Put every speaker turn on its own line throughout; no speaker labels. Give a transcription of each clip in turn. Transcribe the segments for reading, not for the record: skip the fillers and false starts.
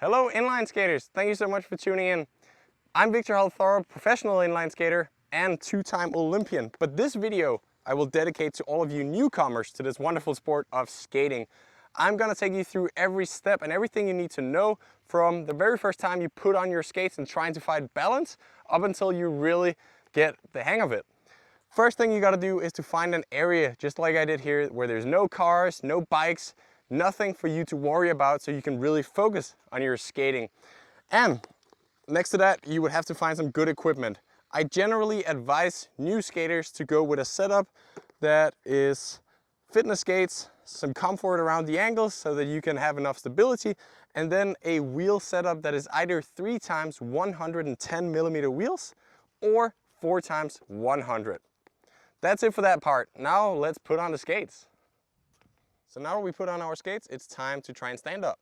Hello inline skaters, thank you so much for tuning in. I'm Viktor Hald Thorup, professional inline skater and two-time Olympian. But this video I will dedicate to all of you newcomers to this wonderful sport of skating. I'm gonna take you through every step and everything you need to know from the very first time you put on your skates and trying to find balance up until you really get the hang of it. First thing you gotta do is to find an area, just like I did here, where there's no cars, no bikes, nothing for you to worry about, so you can really focus on your skating. And next to that, you would have to find some good equipment. I generally advise new skaters to go with a setup that is fitness skates, some comfort around the ankles so that you can have enough stability, and then a wheel setup that is either 3 times 110 millimeter wheels or 4 times 100. That's it for that part. Now let's put on the skates. So now that we put on our skates, it's time to try and stand up.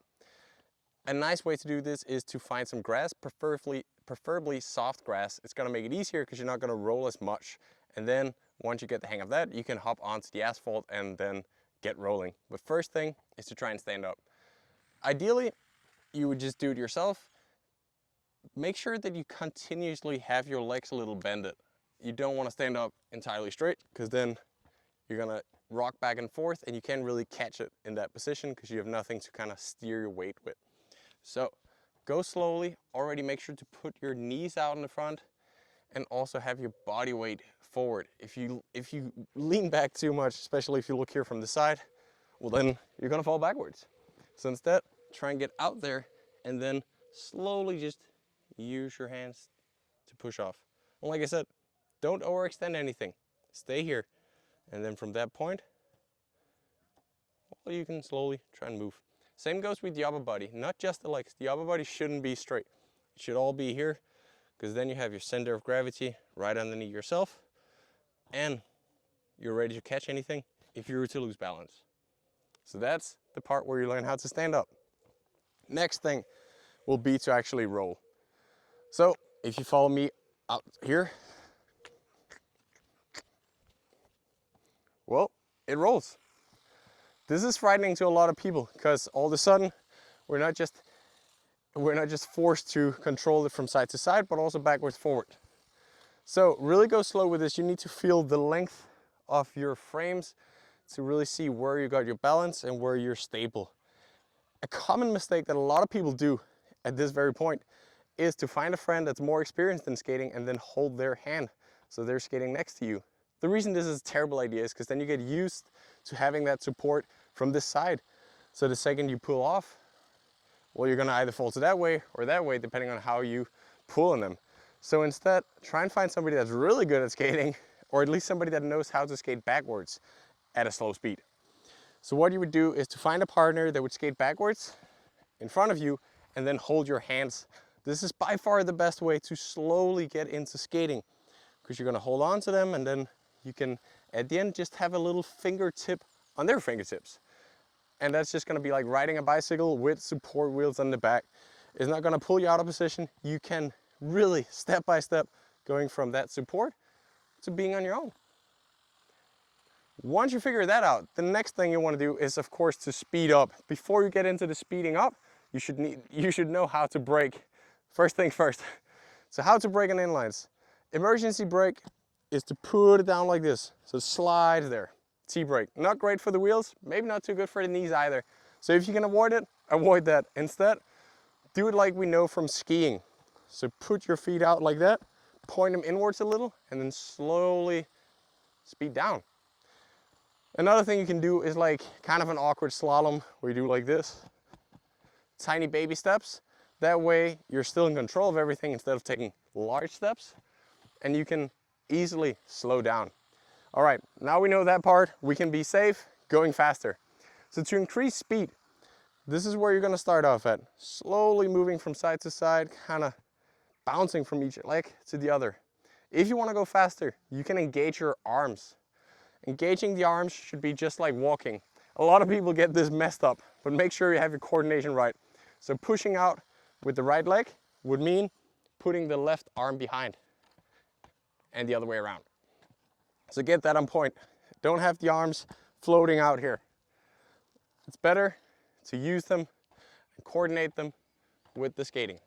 A nice way to do this is to find some grass, preferably soft grass. It's gonna make it easier because you're not gonna roll as much. And then once you get the hang of that, you can hop onto the asphalt and then get rolling. But first thing is to try and stand up. Ideally, you would just do it yourself. Make sure that you continuously have your legs a little bended. You don't want to stand up entirely straight because then you're gonna rock back and forth and you can't really catch it in that position because you have nothing to kind of steer your weight with. So go slowly. Already make sure to put your knees out in the front and also have your body weight forward. If you lean back too much, especially if you look here from the side, well then you're gonna fall backwards. So instead, try and get out there and then slowly just use your hands to push off. And like I said, don't overextend anything. Stay here. And then from that point, well, you can slowly try and move. Same goes with the upper body, not just the legs. The upper body shouldn't be straight. It should all be here, because then you have your center of gravity right underneath yourself, and you're ready to catch anything if you were to lose balance. So that's the part where you learn how to stand up. Next thing will be to actually roll. So if you follow me out here, well, it rolls. This is frightening to a lot of people because all of a sudden we're not just forced to control it from side to side, but also backwards forward. So really go slow with this. You need to feel the length of your frames to really see where you got your balance and where you're stable. A common mistake that a lot of people do at this very point is to find a friend that's more experienced in skating and then hold their hand so they're skating next to you. The reason this is a terrible idea is because then you get used to having that support from this side. So the second you pull off, well, you're gonna either fall to that way or that way, depending on how you pull on them. So instead, try and find somebody that's really good at skating, or at least somebody that knows how to skate backwards at a slow speed. So what you would do is to find a partner that would skate backwards in front of you and then hold your hands. This is by far the best way to slowly get into skating, because you're gonna hold on to them and then you can, at the end, just have a little fingertip on their fingertips. And that's just gonna be like riding a bicycle with support wheels on the back. It's not gonna pull you out of position. You can really, step by step, going from that support to being on your own. Once you figure that out, the next thing you wanna do is, of course, to speed up. Before you get into the speeding up, you should know how to brake. First thing first. So how to brake on inlines. Emergency brake is to put it down like this, so it slides there. T-brake, not great for the wheels, maybe not too good for the knees either. So if you can avoid it, avoid that. Instead, do it like we know from skiing. So put your feet out like that, point them inwards a little, and then slowly speed down. Another thing you can do is like kind of an awkward slalom where you do like this. Tiny baby steps. That way you're still in control of everything instead of taking large steps, and you can easily slow down. All right, now we know that part, we can be safe going faster. So to increase speed, this is where you're gonna start off at. Slowly moving from side to side, kind of bouncing from each leg to the other. If you wanna go faster, you can engage your arms. Engaging the arms should be just like walking. A lot of people get this messed up, but make sure you have your coordination right. So pushing out with the right leg would mean putting the left arm behind and the other way around. So get that on point. Don't have the arms floating out here. It's better to use them and coordinate them with the skating.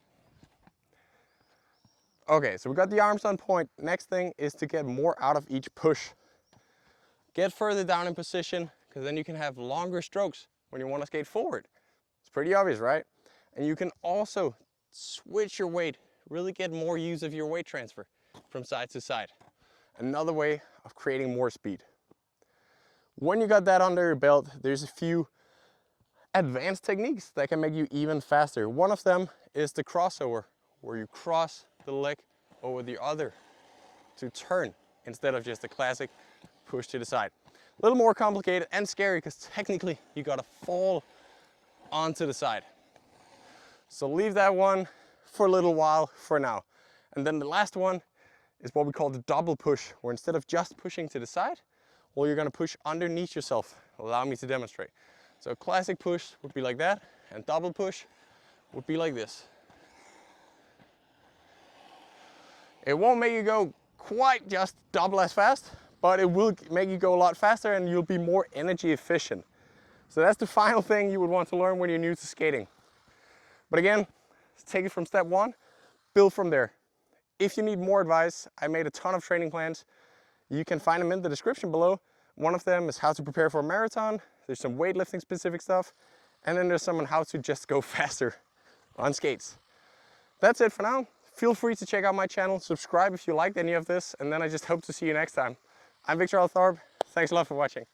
Okay, so we got the arms on point. Next thing is to get more out of each push. Get further down in position, because then you can have longer strokes when you want to skate forward. It's pretty obvious, right? And you can also switch your weight, really get more use of your weight transfer from side to side. Another way of creating more speed. When you got that under your belt, there's a few advanced techniques that can make you even faster. One of them is the crossover, where you cross the leg over the other to turn instead of just a classic push to the side. A little more complicated and scary because technically you gotta fall onto the side. So leave that one for a little while for now. And then the last one is what we call the double push, where instead of just pushing to the side, well, you're gonna push underneath yourself. Allow me to demonstrate. So a classic push would be like that, and double push would be like this. It won't make you go quite just double as fast, but it will make you go a lot faster and you'll be more energy efficient. So that's the final thing you would want to learn when you're new to skating. But again, let's take it from step one, build from there. If you need more advice, I made a ton of training plans. You can find them in the description below. One of them is how to prepare for a marathon. There's some weightlifting specific stuff. And then there's some on how to just go faster on skates. That's it for now. Feel free to check out my channel, subscribe if you liked any of this, and then I just hope to see you next time. I'm Viktor Hald Thorup. Thanks a lot for watching.